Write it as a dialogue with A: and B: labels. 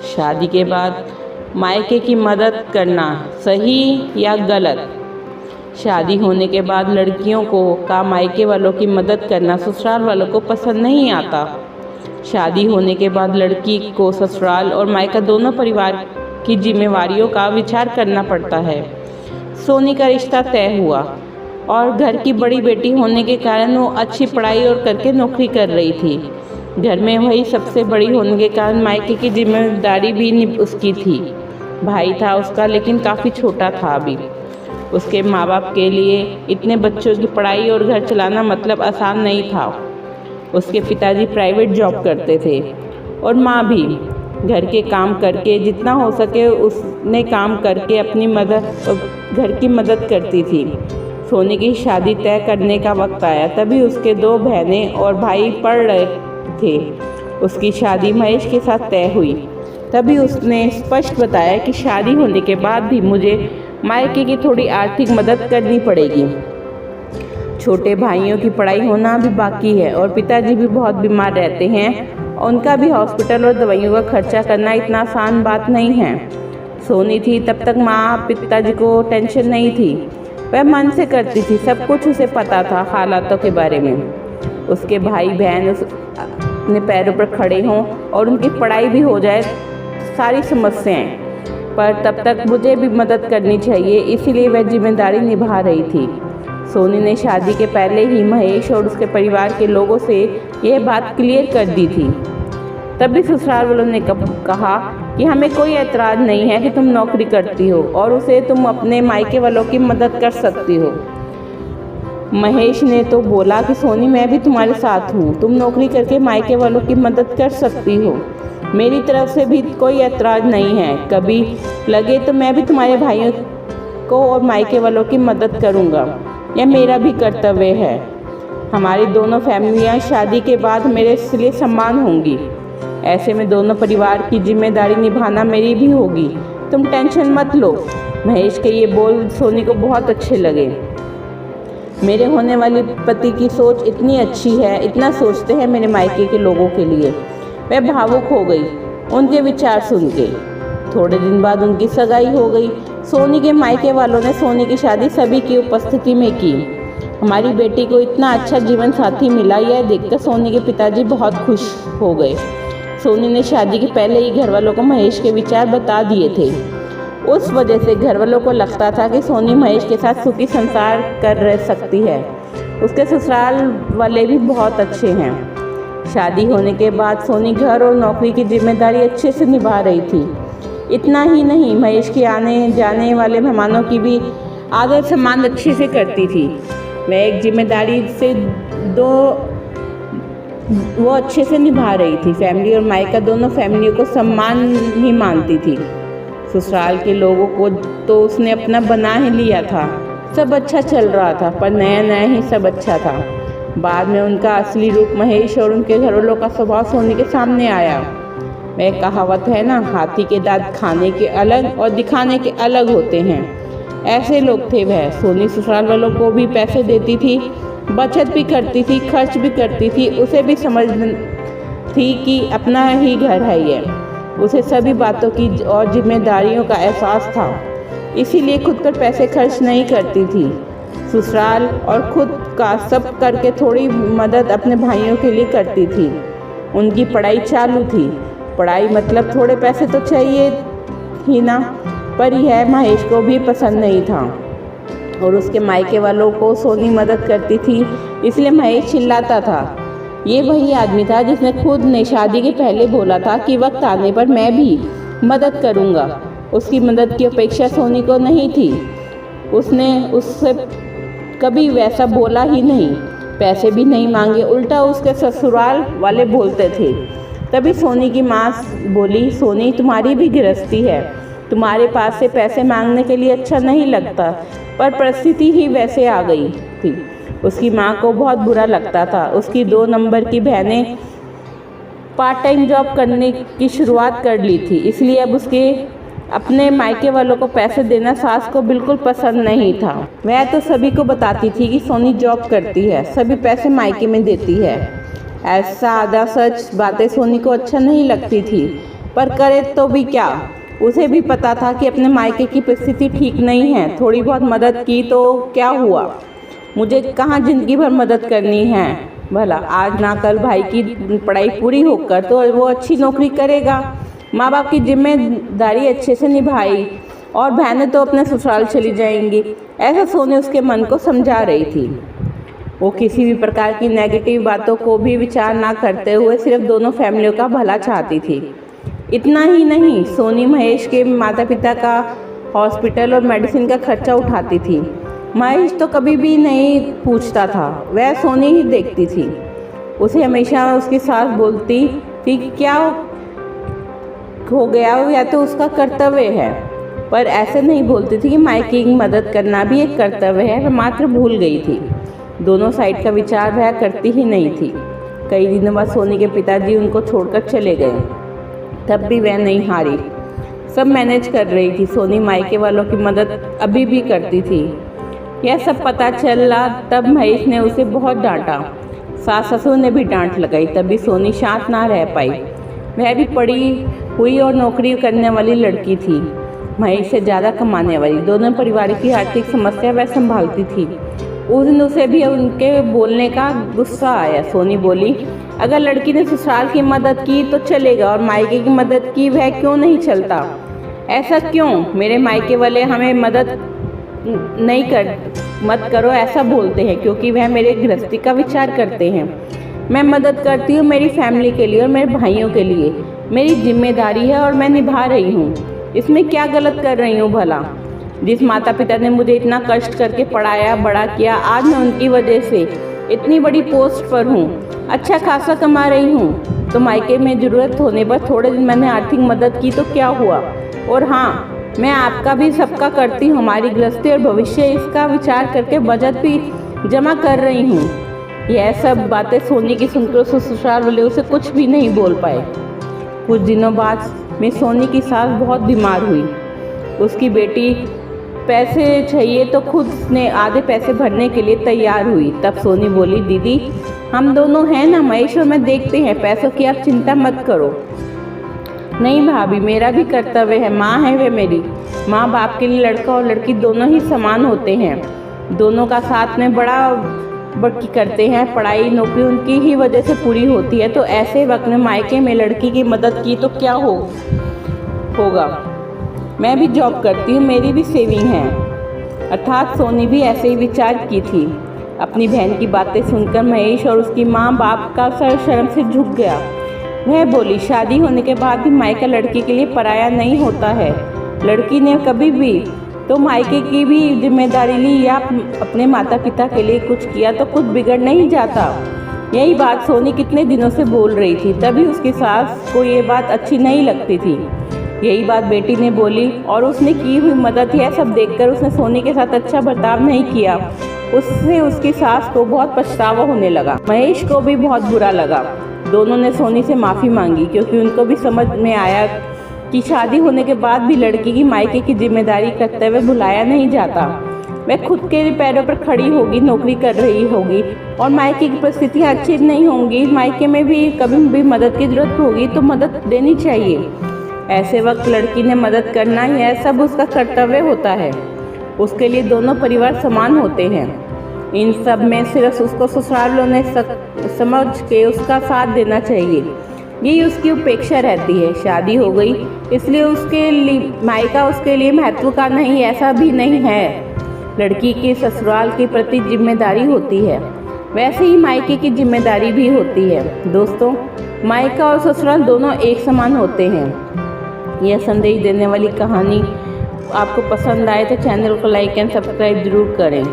A: शादी के बाद मायके की मदद करना सही या गलत? शादी होने के बाद लड़कियों का मायके वालों की मदद करना ससुराल वालों को पसंद नहीं आता। शादी होने के बाद लड़की को ससुराल और मायका दोनों परिवार की जिम्मेवारियों का विचार करना पड़ता है। सोनी का रिश्ता तय हुआ और घर की बड़ी बेटी होने के कारण वो अच्छी पढ़ाई और करके नौकरी कर रही थी। घर में वही सबसे बड़ी होने के कारण मायके की जिम्मेदारी भी उसकी थी। भाई था उसका, लेकिन काफ़ी छोटा था अभी। उसके माँ बाप के लिए इतने बच्चों की पढ़ाई और घर चलाना मतलब आसान नहीं था। उसके पिताजी प्राइवेट जॉब करते थे और माँ भी घर के काम करके जितना हो सके उसने काम करके अपनी घर की मदद करती थी। सोनी की शादी तय करने का वक्त आया, तभी उसके 2 बहनें और भाई पढ़ रहे थे। उसकी शादी महेश के साथ तय हुई। तभी उसने स्पष्ट बताया कि शादी होने के बाद भी मुझे मायके की थोड़ी आर्थिक मदद करनी पड़ेगी। छोटे भाइयों की पढ़ाई होना भी बाकी है और पिताजी भी बहुत बीमार रहते हैं। उनका भी हॉस्पिटल और दवाइयों का खर्चा करना इतना आसान बात नहीं है। सोनी थी तब तक माँ पिताजी को टेंशन नहीं थी। वह मन से करती थी, सब कुछ उसे पता था हालातों के बारे में। उसके भाई बहन अपने पैरों पर खड़े हों और उनकी पढ़ाई भी हो जाए, सारी समस्याएं, पर तब तक मुझे भी मदद करनी चाहिए, इसीलिए वह जिम्मेदारी निभा रही थी। सोनी ने शादी के पहले ही महेश और उसके परिवार के लोगों से यह बात क्लियर कर दी थी। तब भी ससुराल वालों ने कहा कि हमें कोई एतराज़ नहीं है कि तुम नौकरी करती हो और उसे तुम अपने मायके वालों की मदद कर सकती हो। महेश ने तो बोला कि सोनी मैं भी तुम्हारे साथ हूँ, तुम नौकरी करके मायके वालों की मदद कर सकती हो। मेरी तरफ से भी कोई एतराज़ नहीं है, कभी लगे तो मैं भी तुम्हारे भाइयों को और मायके वालों की मदद करूँगा, यह मेरा भी कर्तव्य है। हमारी दोनों फैमिलियाँ शादी के बाद मेरे लिए समान होंगी, ऐसे में दोनों परिवार की जिम्मेदारी निभाना मेरी भी होगी, तुम टेंशन मत लो। महेश के ये बोल सोनी को बहुत अच्छे लगे। मेरे होने वाले पति की सोच इतनी अच्छी है, इतना सोचते हैं मेरे मायके के लोगों के लिए। वह भावुक हो गई उनके विचार सुन के। थोड़े दिन बाद उनकी सगाई हो गई। सोनी के मायके वालों ने सोनी की शादी सभी की उपस्थिति में की। हमारी बेटी को इतना अच्छा जीवन साथी मिला, यह देखकर सोनी के पिताजी बहुत खुश हो गए। सोनी ने शादी के पहले ही घर वालों को महेश के विचार बता दिए थे। उस वजह से घर वालों को लगता था कि सोनी महेश के साथ सुखी संसार कर रह सकती है। उसके ससुराल वाले भी बहुत अच्छे हैं। शादी होने के बाद सोनी घर और नौकरी की जिम्मेदारी अच्छे से निभा रही थी। इतना ही नहीं, महेश के आने जाने वाले मेहमानों की भी आदर सम्मान अच्छे से करती थी। वह एक जिम्मेदारी से वो अच्छे से निभा रही थी। फैमिली और मायका दोनों फैमिलियों को सम्मान ही मानती थी। ससुराल के लोगों को तो उसने अपना बना ही लिया था। सब अच्छा चल रहा था, पर नया नया ही सब अच्छा था। बाद में उनका असली रूप महेश और उनके घरवालों का स्वभाव सोनी के सामने आया। वह कहावत है ना, हाथी के दांत खाने के अलग और दिखाने के अलग होते हैं, ऐसे लोग थे वह। सोनी ससुराल वालों को भी पैसे देती थी, बचत भी करती थी, खर्च भी करती थी। उसे भी समझ थी कि अपना ही घर है यह। उसे सभी बातों की और जिम्मेदारियों का एहसास था, इसीलिए खुद पर पैसे खर्च नहीं करती थी। ससुराल और खुद का सब करके थोड़ी मदद अपने भाइयों के लिए करती थी। उनकी पढ़ाई चालू थी, पढ़ाई मतलब थोड़े पैसे तो चाहिए ही ना, पर यह महेश को भी पसंद नहीं था और उसके मायके वालों को सोनी मदद करती थी, इसलिए महेश चिल्लाता था। ये वही आदमी था जिसने खुद ने शादी के पहले बोला था कि वक्त आने पर मैं भी मदद करूंगा। उसकी मदद की अपेक्षा सोनी को नहीं थी। उसने उससे कभी वैसा बोला ही नहीं, पैसे भी नहीं मांगे, उल्टा उसके ससुराल वाले बोलते थे। तभी सोनी की माँ बोली, सोनी तुम्हारी भी गृहस्थी है, तुम्हारे पास से पैसे मांगने के लिए अच्छा नहीं लगता, पर परिस्थिति ही वैसे आ गई थी। उसकी माँ को बहुत बुरा लगता था। उसकी 2 नंबर की बहनें पार्ट टाइम जॉब करने की शुरुआत कर ली थी, इसलिए अब उसके अपने मायके वालों को पैसे देना सास को बिल्कुल पसंद नहीं था। वह तो सभी को बताती थी कि सोनी जॉब करती है, सभी पैसे मायके में देती है। ऐसा आधा सच बातें सोनी को अच्छा नहीं लगती थी। पर करे तो भी क्या, उसे भी पता था कि अपने मायके की परिस्थिति ठीक नहीं है। थोड़ी बहुत मदद की तो क्या हुआ, मुझे कहाँ ज़िंदगी भर मदद करनी है। भला आज ना कल भाई की पढ़ाई पूरी होकर तो वो अच्छी नौकरी करेगा, माँ बाप की जिम्मेदारी अच्छे से निभाई और बहनें तो अपने ससुराल चली जाएंगी। ऐसा सोनी उसके मन को समझा रही थी। वो किसी भी प्रकार की नेगेटिव बातों को भी विचार ना करते हुए सिर्फ दोनों फैमिलियों का भला चाहती थी। इतना ही नहीं, सोनी महेश के माता पिता का हॉस्पिटल और मेडिसिन का खर्चा उठाती थी। महेश तो कभी भी नहीं पूछता था, वह सोनी ही देखती थी। उसे हमेशा उसकी सास बोलती थी कि क्या हो गया हो, या तो उसका कर्तव्य है, पर ऐसे नहीं बोलती थी कि मायके की मदद करना भी एक कर्तव्य है। वह मात्र भूल गई थी। दोनों साइड का विचार वह करती ही नहीं थी। कई दिनों बाद सोनी के पिताजी उनको छोड़कर चले गए, तब भी वह नहीं हारी, सब मैनेज कर रही थी। सोनी मायके वालों की मदद अभी भी करती थी। यह सब पता चला तब महेश ने उसे बहुत डांटा, सास ससुर ने भी डांट लगाई, तब भी सोनी शांत ना रह पाई। वह भी पढ़ी हुई और नौकरी करने वाली लड़की थी, महेश से ज़्यादा कमाने वाली। दोनों परिवार की आर्थिक समस्या वह संभालती थी। उस दिन उसे भी उनके बोलने का गुस्सा आया। सोनी बोली, अगर लड़की ने ससुराल की मदद की तो चलेगा और मायके की मदद की वह क्यों नहीं चलता? ऐसा क्यों? मेरे मायके वाले हमें मदद नहीं कर मत करो ऐसा बोलते हैं क्योंकि वह मेरे गृहस्थी का विचार करते हैं। मैं मदद करती हूँ मेरी फैमिली के लिए और मेरे भाइयों के लिए, मेरी जिम्मेदारी है और मैं निभा रही हूँ। इसमें क्या गलत कर रही हूँ भला? जिस माता पिता ने मुझे इतना कष्ट करके पढ़ाया बड़ा किया, आज मैं उनकी वजह से इतनी बड़ी पोस्ट पर हूँ, अच्छा खासा कमा रही हूँ। तो मायके में ज़रूरत होने पर थोड़े दिन मैंने आर्थिक मदद की तो क्या हुआ? और हाँ, मैं आपका भी सबका करती हूँ। हमारी गृहस्थी और भविष्य इसका विचार करके बजट भी जमा कर रही हूँ। यह सब बातें सोनी की सुनकर ससुराल वाले उसे कुछ भी नहीं बोल पाए। कुछ दिनों बाद में सोनी की सास बहुत बीमार हुई। उसकी बेटी पैसे चाहिए तो खुद ने आधे पैसे भरने के लिए तैयार हुई। तब सोनी बोली, दीदी हम दोनों हैं ना, महेश और मैं देखते हैं, पैसों की आप चिंता मत करो। नहीं भाभी, मेरा भी कर्तव्य है, माँ है वे मेरी। माँ बाप के लिए लड़का और लड़की दोनों ही समान होते हैं, दोनों का साथ में बड़ी करते हैं। पढ़ाई नौकरी उनकी ही वजह से पूरी होती है, तो ऐसे वक्त में मायके में लड़की की मदद की तो क्या होगा? मैं भी जॉब करती हूँ, मेरी भी सेविंग है। अर्थात सोनी भी ऐसे ही विचार की थी। अपनी बहन की बातें सुनकर महेश और उसकी माँ बाप का सर शर्म से झुक गया। वह बोली, शादी होने के बाद भी मायका लड़की के लिए पराया नहीं होता है। लड़की ने कभी भी तो मायके की भी जिम्मेदारी ली या अपने माता पिता के लिए कुछ किया तो कुछ बिगड़ नहीं जाता। यही बात सोनी कितने दिनों से बोल रही थी, तभी उसकी सास को ये बात अच्छी नहीं लगती थी। यही बात बेटी ने बोली और उसने की हुई मदद, यह सब देखकर उसने सोनी के साथ अच्छा बर्ताव नहीं किया। उससे उसकी सास को बहुत पछतावा होने लगा। महेश को भी बहुत बुरा लगा। दोनों ने सोनी से माफ़ी मांगी क्योंकि उनको भी समझ में आया कि शादी होने के बाद भी लड़की की मायके की जिम्मेदारी करते हुए भुलाया नहीं जाता। वह खुद के पैरों पर खड़ी होगी, नौकरी कर रही होगी और मायके की परिस्थितियाँ अच्छी नहीं होंगी। मायके में भी कभी भी मदद की ज़रूरत होगी तो मदद देनी चाहिए। ऐसे वक्त लड़की ने मदद करना, यह सब उसका कर्तव्य होता है। उसके लिए दोनों परिवार समान होते हैं। इन सब में सिर्फ उसको ससुरालों ने समझ के उसका साथ देना चाहिए, यही उसकी उपेक्षा रहती है। शादी हो गई इसलिए उसके लिए मायका उसके लिए महत्व का नहीं, ऐसा भी नहीं है। लड़की की ससुराल के प्रति जिम्मेदारी होती है, वैसे ही मायके की जिम्मेदारी भी होती है। दोस्तों, मायका और ससुराल दोनों एक समान होते हैं। यह संदेश देने वाली कहानी आपको पसंद आए तो चैनल को लाइक एंड सब्सक्राइब जरूर करें।